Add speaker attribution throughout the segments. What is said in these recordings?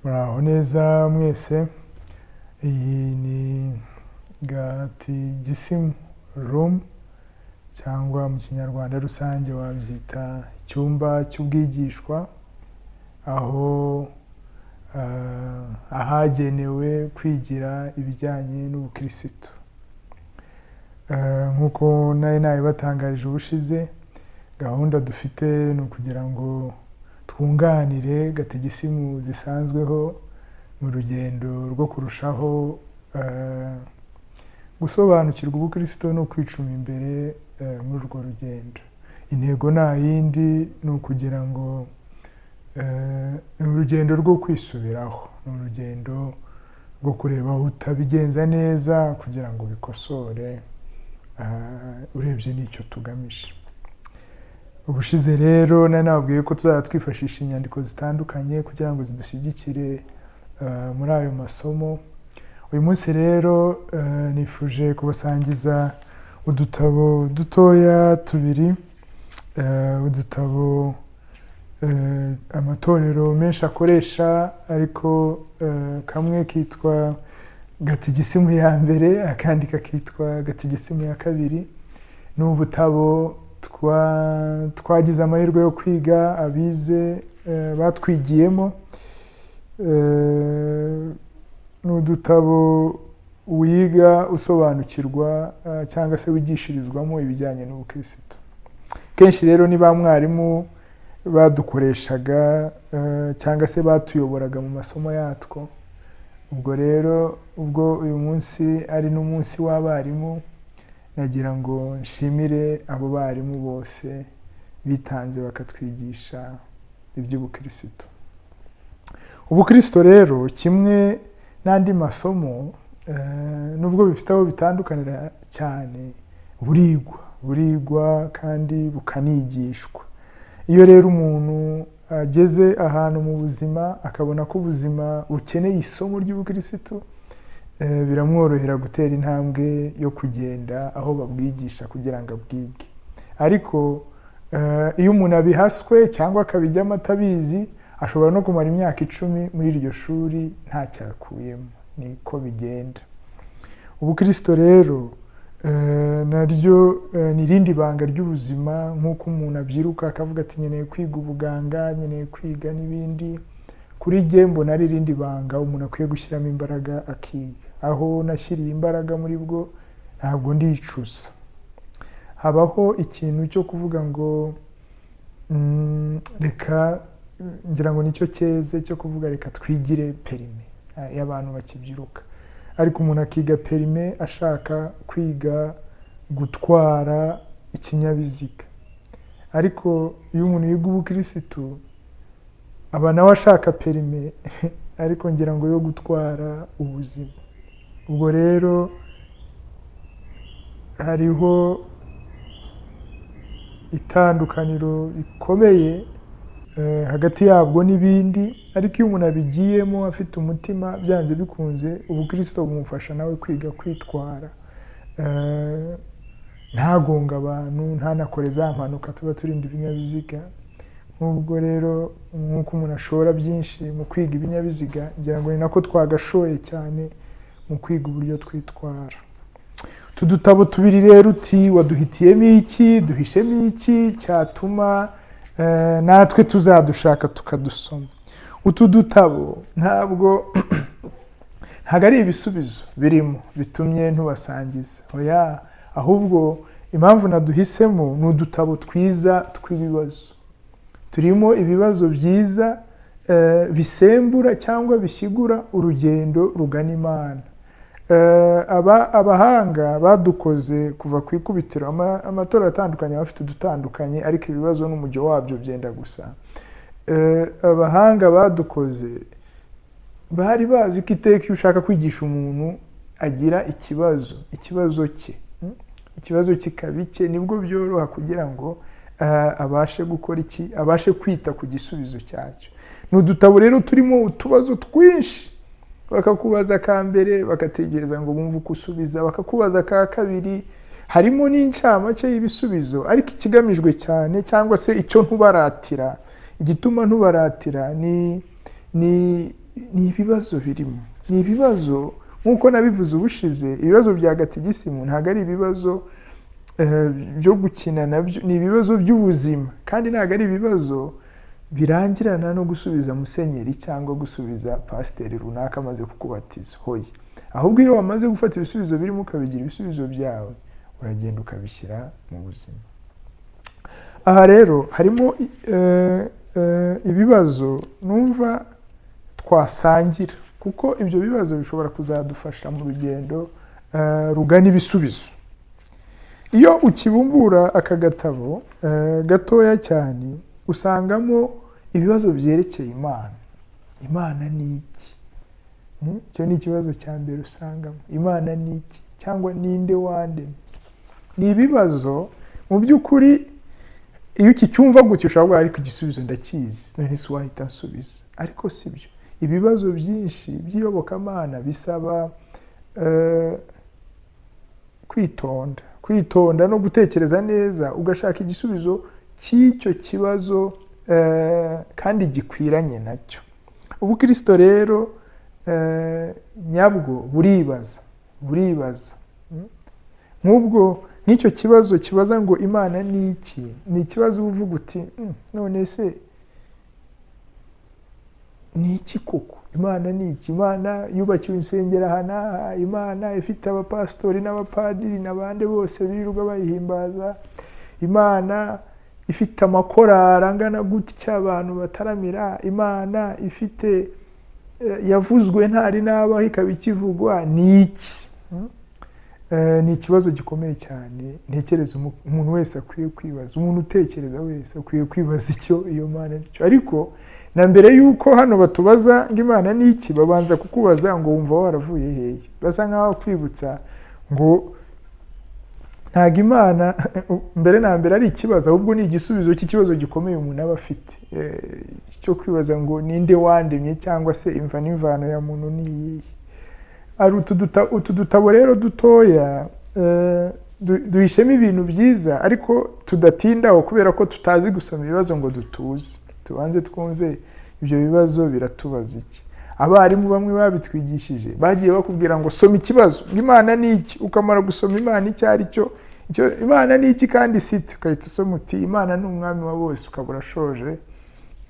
Speaker 1: Muraho neza mwese. Iyi ni Gatigisimu Room cyangwa mu kinyarwanda rusange wabyita icyumba cy'ubwigishwa, aho ahagenewe kwigira ibijyanye n'ubukirisitu. Nk'uko nari nabibatangarije ubushize, gahunda dufite ni ukugira ngo twunganire gatigisimu zisanzweho mu rugendo rwo kurushaho gusobanukirwa ubukristo no kwicuma imbere muri urwo rugendo. Intego nta yindi ni ukugira ngo urugendo rwo kwisubiraho, ni urugendo rwo kureba aho utabigenza neza kugira ngo bikosore, urebye n'icyo tugamije. Ubushize rero nari nababwiye ko tuzajya twifashisha inyandiko zitandukanye kugira ngo zidushyigikire muri ayo masomo. Uyu munsi rero nifuje kubasangiza udutabo dutoya tubiri, udutabo amatorero menshi akoresha, ariko kamwe kitwa Gatigisimu ya mbere, akandi kakitwa Gatigisimu ya kabiri. Ni ubutabo twagize amahirwe yo kwiga, abize batwigiyemo. Ni udutabo wiga usobanukirwa cyangwa se wigishirizwamo ibijyanye n'ubukirisitu. Kenshi rero ni ba mwarimu badukoreshaga cyangwa se batuyoboraga mu masomo yatwo. Ubwo rero ubwo uyu munsi ari n'umunsi w'abarimu, nagira ngo nshimire abo barimu bose bitanze bakatwigisha iby'ubukirisitu. Ubukristo rero kimwe n'andi masomo, nubwo bifite aho bitandukanira cyane, burigwa kandi bukanigishwa. Iyo rero umuntu ageze ahantu mu buzima akabona ko ubuzima bukeneye isomo ry'ubukirisitu, biramworohera gutera intambwe yo kugenda aho babwigisha kugira ngo abwige. Ariko iyo umuntu abihaswe cyangwa akabijyamo atabizi, ashobora no kumara imyaka 10 muri iryo shuri ntacyakuyemo. Niko bigenda. Ubukristo rero naryo ni irindi banga ry'ubuzima. Nk'uko umuntu abyiruka akavuga ati nkeneye kwiga ubuganga, nkeneye kwiga n'ibindi, kuri jye mbona ari irindi banga umuntu akwiye gushyiramo imbaraga akiga. Aho nashyiriye imbaraga muri bwo ntabwo ndicuza. Habaho ikintu cyo kuvuga ngo reka, ngira ngo nicyo cyeze cyo kuvuga reka twigire perime y'abantu bakibyiruka. Ariko umuntu akiga perime ashaka kwiga gutwara ikinyabiziga. Ariko iyo umuntu yiga ubukirisitu aba nawe ashaka perime ariko ngira ngo yo gutwara ubuzima. Ubwo rero hariho itandukaniro rikomeye hagati yabwo n'ibindi. Ariko iyo umuntu abigiyemo afite umutima, byanze bikunze ubukristo bumufasha nawe kwiga kwitwara, ntagonga abantu, ntanakore za mpanuka tuba turinda ibinyabiziga. Nk'ubwo rero nk'uko umuntu ashora byinshi mu kwiga ibinyabiziga, ngira ngo ni nako twagashoye cyane mu kwiga uburyo twitwara. Utu dutabo tubiri rero uti waduhitiyemo iki, duhishemo iki cyatuma natwe tuzadushaka tukadusoma. Utu dutabo ntabwo ari ibisubizo birimo bitumye ntubasangiza, oya, ahubwo impamvu naduhisemo ni udutabo twiza tw'ibibazo. Turimo ibibazo byiza bisembura cyangwa bishyigura urugendo rugana Imana. Abahanga badukoze kuva ku ikubitiro, amatora atandukanye bafite udutandukanye, ariko ibibazo n'umujyo wabyo byenda gusa. Abahanga badukoze bari bazi ko iteka iyo ushaka kwigisha umuntu agira ikibazo cye, ikibazo kikaba icye, nibwo byoroha kugira ngo abashe gukora iki, abashe kwita ku gisubizo cyacyo. Ni udutabo rero turimo utubazo twinshi. Bakakubaza ka mbere bakategereza ngo bumve uko usubiza, bakakubaza ka kabiri, harimo n'incamake y'ibisubizo. Ariko ikigamijwe cyane cyangwa se icyo ntubaratira, igituma ntubaratira ni ni ibibazo birimo, ni ibibazo nk'uko nabivuze ubushize. Ibibazo bya gatigisimu ntabwo ari ibibazo byo gukina nabyo, ni ibibazo by'ubuzima, kandi ntabwo ari ibibazo birangirana no gusubiza musenyeri cyangwa gusubiza pasiteri runaka amaze kukubatiza. Hoya, ahubwo iyo wamaze gufata ibisubizo birimo ukabigira ibisubizo byawe, uragenda ukabishyira mu buzima. Aha rero harimo ibibazo numva twasangira, kuko ibyo bibazo bishobora kuzadufasha mu rugendo rugana ibisubizo. Iyo ukibumbura aka gatabo gatoya cyane, usangamo ibibazo byerekeye Imana. Imana ni iki? Icyo ni ikibazo cya mbere usangamo. Imana ni iki? Cyangwa ninde wandemye? Ni ibibazo mu by'ukuri iyo ukicyumva gutyo ushobora kuvuga ariko igisubizo ndakizi, none se wahita nsubiza. Ariko si byo. Ibibazo byinshi by'iyobokamana bisaba kwitonda no gutekereza neza, ugashaka igisubizo cy'icyo kibazo kandi gikwiranye nacyo. Ubukristo rero nyabwo buribaza. Nk'ubwo nk'icyo kibazo kibaza ngo Imana ni iki, ni ikibazo uvuga uti none se ni iki koko? Imana ni iki? Imana yubakiwe insengero aha, Imana ifite abapasitori n'abapadiri n'abandi bose birirwa bayihimbaza, Imana ifite amakorari angana gutya abantu bataramira, Imana ifite yavuzwe ntari nabaho ikaba ikivugwa. Ni iki? Ni ikibazo gikomeye cyane. Ntekereza umuntu wese akwiye kwibaza, umuntu utekereza wese akwiye kwibaza icyo iyo Mana nicyo. Ariko na mbere yuko hano batubaza ngo Imana ni iki, babanza kukubaza ngo wumva waravuye hehe. Basa nkaho kwibutsa ngo ntago Imana mbere na mbere ari ikibazo, ahubwo ni igisubizo cy'ikibazo gikomeye umuntu aba afite, cyo kwibaza ngo ninde wandemye, cyangwa se imva n'imvano ya muntu ni iyihe. Ari utu dutabo rero dutoya duhishemo ibintu byiza, ariko tudatindaho kubera ko tutazi gusoma ibibazo ngo dutuze. Tubanze twumve ibyo bibazo biratubaza iki. Abarimu bamwe babitwigishije bagiye bakubwira ngo soma ikibazo, Imana ni iki, ukamara gusoma Imana icyo ari cyo, Imana ni iki kandi site, ukahita usoma uti Imana ni umwami wa bose, ukabura shoje.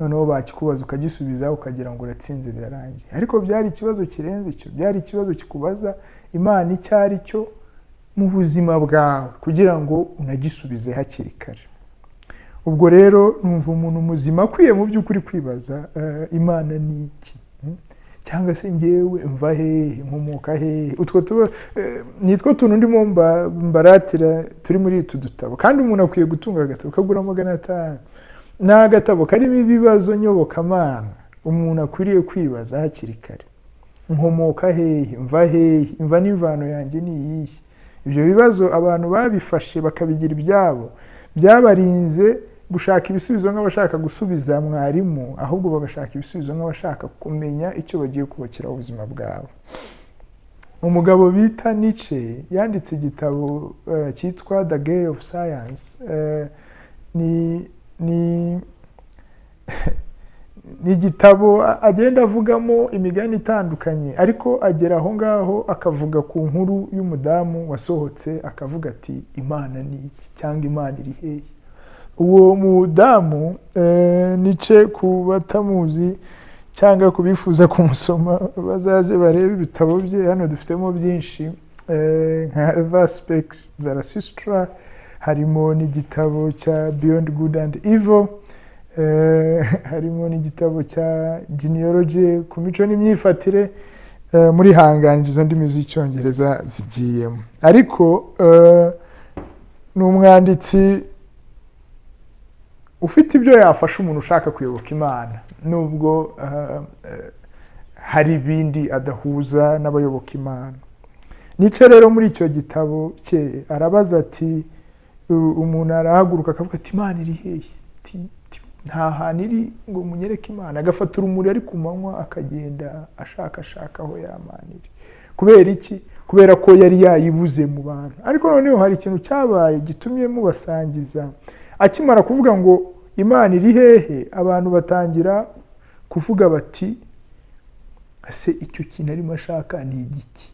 Speaker 1: Noneho bakikubaza ukagisubiza ukagira ngo uratsinze birarangiye. Ariko byari ikibazo kirenze icyo, byari ikibazo kikubaza Imana icyo ari cyo mu buzima bwawe, kugira ngo unagisubize hakiri kare. Ubwo rero numva umuntu muzima akwiye mu by'ukuri kwibaza Imana ni iki, cyangwa se ngewe mva hehe, nkomoka hehe. Nitwo tuntu ndimo mbaratira turi muri utu dutabo, kandi umuntu akwiye gutunga agatabo kagura 500. Ni agatabo karimo ibibazo nyobokamana umuntu akwiriye kwibaza hakiri kare. Nkomoka hehe, mva hehe, imva n'imvano yanjye ni iyihe. Ibyo bibazo abantu babifashe bakabigira ibyabo, byabarinze gushaka ibisubizo nk'abashaka gusubiza mwarimu, ahubwo bagashaka ibisubizo nk'abashaka kumenya icyo bagiye kubakira ubuzima bwabo. Umugabo bita Nietzsche yanditse igitabo cyitwa The Gay of Science. Ni igitabo agenda avugamo imigani itandukanye, ariko agera aho ngaho akavuga ku nkuru y'umudamu wasohotse akavuga ati Imana ni iki, cyangwa Imana iri hehe. Uwo mudamu Nietzsche, ku batamuzi cyangwa kubifuza kumusoma bazaze barebe ibitabo bye. Hano dufitemo byinshi nka Eva Speaks Zarathustra, harimo n'igitabo cya Beyond Good and Evil, harimo n'igitabo cya Genealogy ku mico n'imyifatire. Muri hanganije izo ndimi z'icyongereza zigiyemo, ariko ni umwanditsi ufite ibyo yafasha umuntu ushaka kuyoboka Imana, nubwo hari ibindi adahuza n'abayoboka Imana. Nietzsche rero muri icyo gitabo cye arabaza ati, umuntu arahaguruka akavuga ati Imana iri hehe, nta hantu iri ngo munyereke Imana. Agafata urumuri ari ku manywa akagenda ashaka aho Imana iri. Kubera iki? Kubera ko yari yayibuze mu bantu. Ariko noneho hari ikintu cyabaye gitumye mubasangiza. Akimara kuvuga ngo Imana iri hehe, abantu batangira kuvuga bati ese icyo kintu arimo ashaka ni igiki?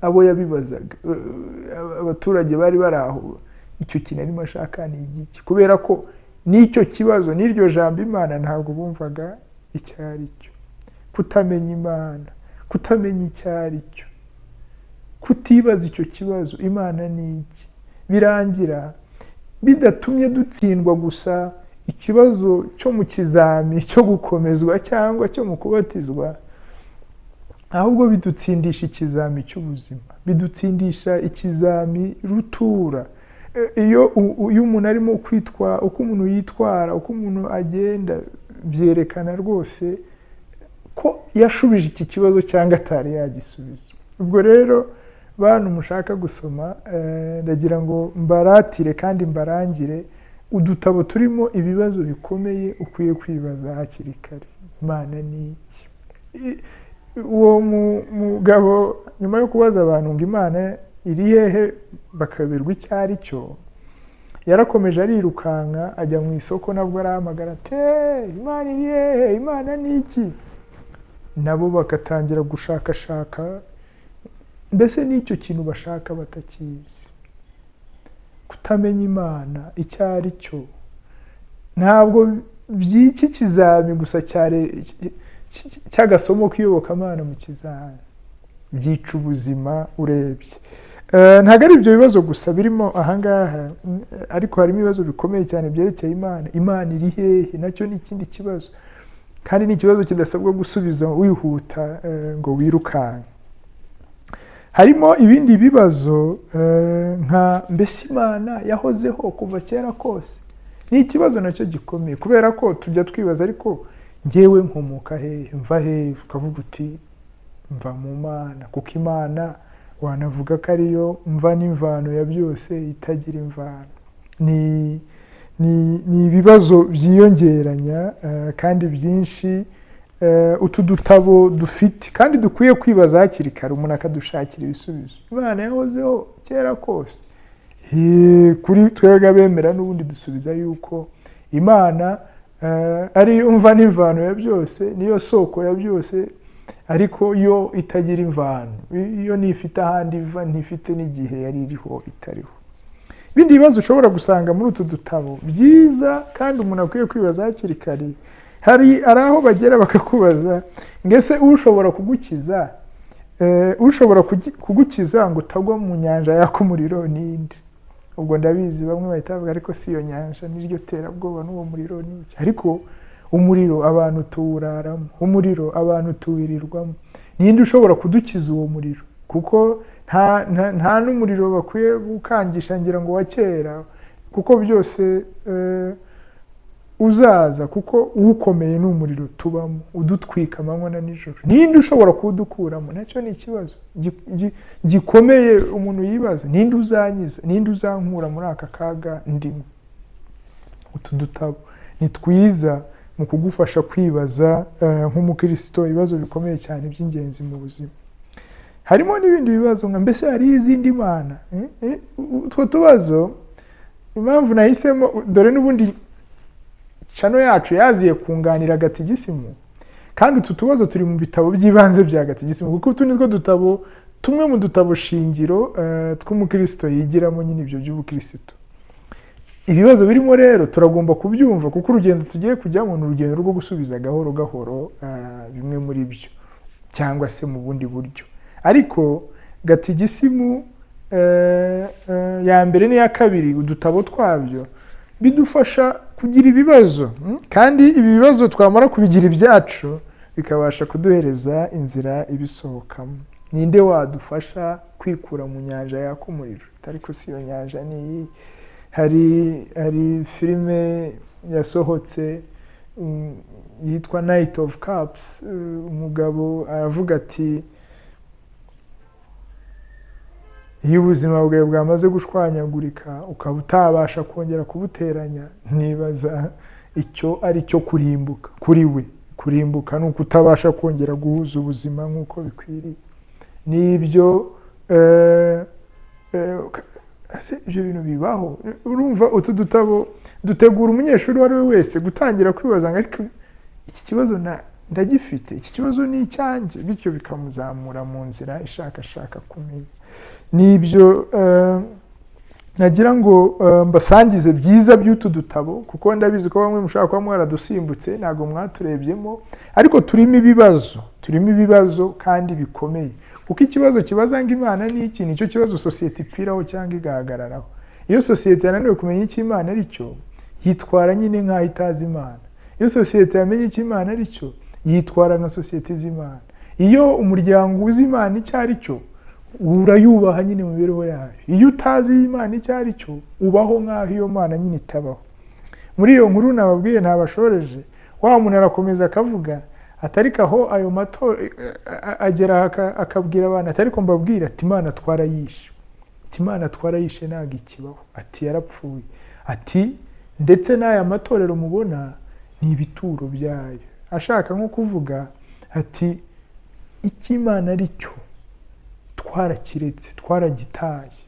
Speaker 1: Abo yabibazaga, abaturage bari bari aho, icyo kintu arimo ashaka ni igiki? Kubera ko n'icyo kibazo n'iryo jambo Imana ntabwo bumvaga icyo ari cyo. Kutamenya Imana, kutamenya icyo ari cyo, kutibaza icyo kibazo Imana ni iki, birangira bidatumye dutsindwa gusa ikibazo cyo mu kizami cyo gukomezwa cyangwa cyo mu kubatizwa, ahubwo bidutsindisha ikizami cy'ubuzima, bidutsindisha ikizami rutura. Iyo umuntu arimo kwitwa, uko umuntu yitwara, uko umuntu agenda, byerekana rwose ko yashubije iki kibazo cyangwa atari yagisubiza. Ubwo rero bantu mushaka gusoma, ndagira ngo mbaratire kandi mbarangire udutabo turimo ibibazo bikomeye ukwiye kwibaza hakiri kare. Imana ni iki? Uwo mugabo nyuma yo kubaza abantu ngo Imana iri hehe bakaberwa icyo ari cyo, yarakomeje arirukanka ajya mu isoko, nabwo arahamagara ati Imana iri hehe, Imana ni iki? Nabo bagatangira gushakashaka, mbese n'icyo kintu bashaka batakizi. Kutamenya Imana icyo ari cyo ntabwo by'iki kizami gusa cy'agasomo k'iyobokamana mu kizami, byica ubuzima urebye. Ntabwo ari ibyo bibazo gusa birimo ahangaha, ariko harimo ibibazo bikomeye cyane byerekeye Imana. Imana iri hehe nacyo ni ikindi kibazo, kandi ni ikibazo kidasabwa gusubiza wihuta ngo wirukanke. Harimo ibindi bibazo nka mbese Imana yahozeho kuva kera kose. Ni ikibazo nacyo gikomeye, kubera ko tujya twibaza ariko njyewe nkomoka hehe, mva hehe? Ukavuga uti mva mu Mana, kuko Imana wanavuga ko ariyo mva n'imvano ya byose itagira imvano. Ni ibibazo byiyongeranya kandi byinshi utu dutabo dufite, kandi dukwiye kwibaza hakiri kare, umuntu akadushakira ibisubizo. Imana yahozeho kera kose. Kuri twebwe abemera n'ubundi dusubiza yuko Imana ariyo mva n'imvano ya byose, niyo soko ya byose, ariko yo itagira imvano. Iyo ntifite ahandi iva, ntifite n'igihe yari iriho itariho. Ibindi bibazo ushobora gusanga muri utu dutabo byiza kandi umuntu akwiye kwibaza hakiri kare, hari aho bagera bakakubaza ngese ushobora kugukiza, ushobora kugukiza ngo utagwa mu nyanja yaka umuriro ninde? Ubwo ndabizi bamwe bahita bavuga ariko si iyo nyanja niryo terabwoba n'uwo muriro ni iki? Ariko umuriro abantu tuwuraramo, umuriro abantu tuwirirwamo. Ninde ushobora kudukiza uwo muriro? Kuko nta n'umuriro bakwiye gukangisha ngira ngo wa kera, kuko byose uzaza, kuko ukomeye n'umuriro tubamo udutwika amanywa na nijoro. Ninde ushobora kudukuramo? Nacyo ni ikibazo gikomeye umuntu yibaza. Ninde uzanyiza? Ninde uzankura muri aka kaga ndimo? Utu dutabo ni twiza mu kugufasha kwibaza nk'umukristo ibibazo bikomeye cyane by'ingenzi mu buzima. Harimo n'ibindi bibazo nka mbese hari izindi Mana? Utwo tubazo impamvu nahisemo, dore n'ubundi chano yacu yaziye kunganira gatigisimu, kandi utu tubazo turi mu bitabo by'ibanze bya gatigisimu, kuko utu nitwo dutabo, tumwe mu dutabo shingiro tw'umukristo yigiramo nyine ibyo by'ubukristo. Ibibazo birimo rero turagomba kubyumva, kuko urugendo tugiye kujyamo ni urugendo rwo gusubiza gahoro gahoro bimwe muri byo, cyangwa se mu bundi buryo. Ariko gatigisimu ya mbere n'iya kabiri, udutabo twabyo bidufasha kugira ibibazo, kandi ibi bibazo twamara kubigira ibyacu bikabasha kuduhereza inzira ibisohokamo. Ninde wadufasha kwikura mu nyanja yaka umuriro? Ariko si iyo nyanja ni iyi. Hari filime yasohotse yitwa Night of Cups. Umugabo aravuga ati iyo ubuzima bwawe bwamaze gushwanyagurika ukaba utabasha kongera kubuteranya, nibaza icyo ari cyo kurimbuka kuri we. Kurimbuka ni uko utabasha kongera guhuza ubuzima nk'uko bikwiriye. N'ibyo ibyo bintu bibaho. Urumva utu dutabo dutegura umunyeshuri uwo ari we wese gutangira kwibaza ngo ariko iki kibazo ndagifite, iki kibazo ni icyanjye, bityo bikamuzamura mu nzira ishakashaka kumenya. Nibyo nagira ngo mbasangize byiza by'utu dutabo, kuko ndabizi ko bamwe mushaka kuba mwaradusimbutse ntabwo mwaturebyemo, ariko turimo ibibazo kandi bikomeye, kuko ikibazo kibaza ngo Imana ni iki, nicyo kibazo sosiyete ipfiraho cyangwa igahagararaho. Iyo sosiyete yananiwe kumenya icyo Imana ari cyo, yitwara nyine nk'aho itazi Imana. Iyo sosiyete yamenye icyo Imana ari cyo, yitwara nka sosiyete z'Imana. Iyo umuryango uzi Imana icyo ari cyo, urayubaha nyine mu mibereho yayo. Iyo utazi Imana icyo ari cyo, ubaho nk'aho iyo Mana nyine itabaho. Muri iyo nkuru nababwiye ntabashoreje, wa muntu arakomeza akavuga atariko aho ayo mato agera akabwira abantu atariko mbabwira ati Imana twarayishe, ati Imana twarayishe ntabwo ikibaho, ati yarapfuye, ati ndetse n'aya matorero mubona ni ibituro byayo. Ashaka nko kuvuga ati icyo Imana ari cyo twarakiretse, twaragitaye,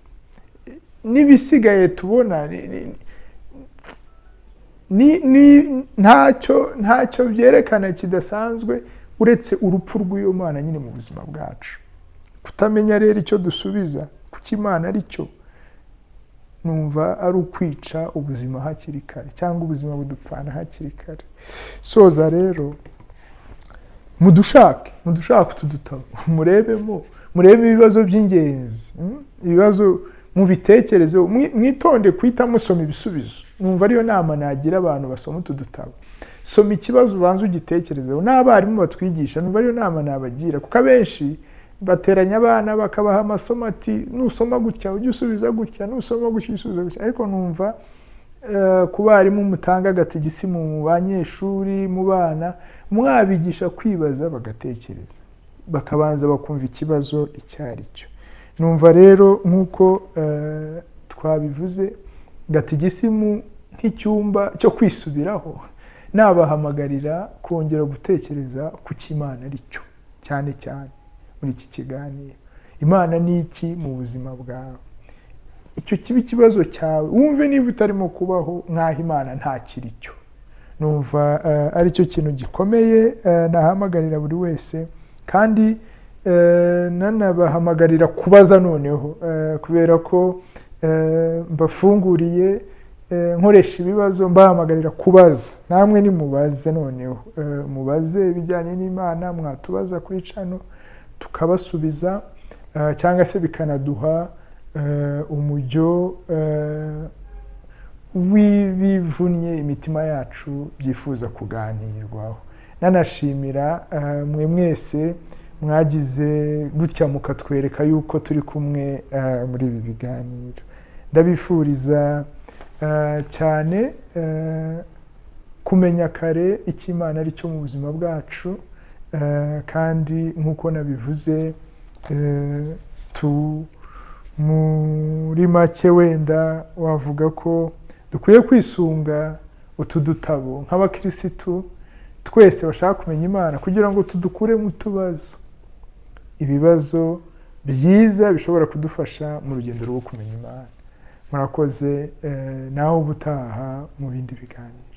Speaker 1: n'ibisigaye tubona ntacyo byerekana kidasanzwe uretse urupfu rw'iyo Mana nyine mu buzima bwacu. Kutamenya rero icyo dusubiza kuki Imana ari cyo, numva ari ukwica ubuzima hakiri kare, cyangwa ubuzima budupfana hakiri kare. Soza rero, mudushake utu dutabo, murebe ibibazo by'ingenzi, ibibazo mubitekerezeho, mwitonde kuhita musoma ibisubizo. Numva ariyo nama nagira abantu basoma utu dutabo. Soma ikibazo ubanza ugitekerezeho, n'abarimu batwigisha numva ariyo nama nabagira, kuko abenshi bateranya abana bakabaha amasomo ati nusoma gutya ujye usubiza gutya, nusoma gutya usubiza gutya. Ariko numva ku barimu mutanga agatigisimu mu banyeshuri, mu bana, mwabigisha kwibaza bagatekereza, bakabanza bakumva ikibazo icyo ari cyo. Numva rero nk'uko twabivuze, gatigisimu nk'icyumba cyo kwisubiraho, nabahamagarira kongera gutekereza ku cy'Imana ari cyo cyane cyane muri iki kiganiro. Imana ni iki mu buzima bwawe? Icyo kiba ikibazo cyawe, wumve niba utarimo kubaho nk'aho Imana nta kiri cyo. Numva ari cyo kintu gikomeye nahamagarira buri wese, kandi nanabahamagarira kubaza noneho, kubera ko mbafunguriye nkoresha ibibazo, mbahamagarira kubaza. Namwe nimubaze noneho, mubaze ibijyanye n'Imana, mwatubaza kuri cano tukabasubiza, cyangwa se bikanaduha umujyo w'ibivunnye imitima yacu byifuza kuganirwaho. Nanashimira mwe mwese mwagize gutya mukatwereka yuko turi kumwe muri ibi biganiro. Ndabifuriza cyane kumenya kare icyo Imana ari cyo mu buzima bwacu, kandi nk'uko nabivuze, muri make wenda wavuga ko dukwiye kwisunga utu dutabo nk'abakirisitu twese bashaka kumenya Imana, kugira ngo tudukure mu tubazo, ibibazo byiza bishobora kudufasha mu rugendo rwo kumenya Imana. Murakoze, naho ubutaha mu bindi biganiro.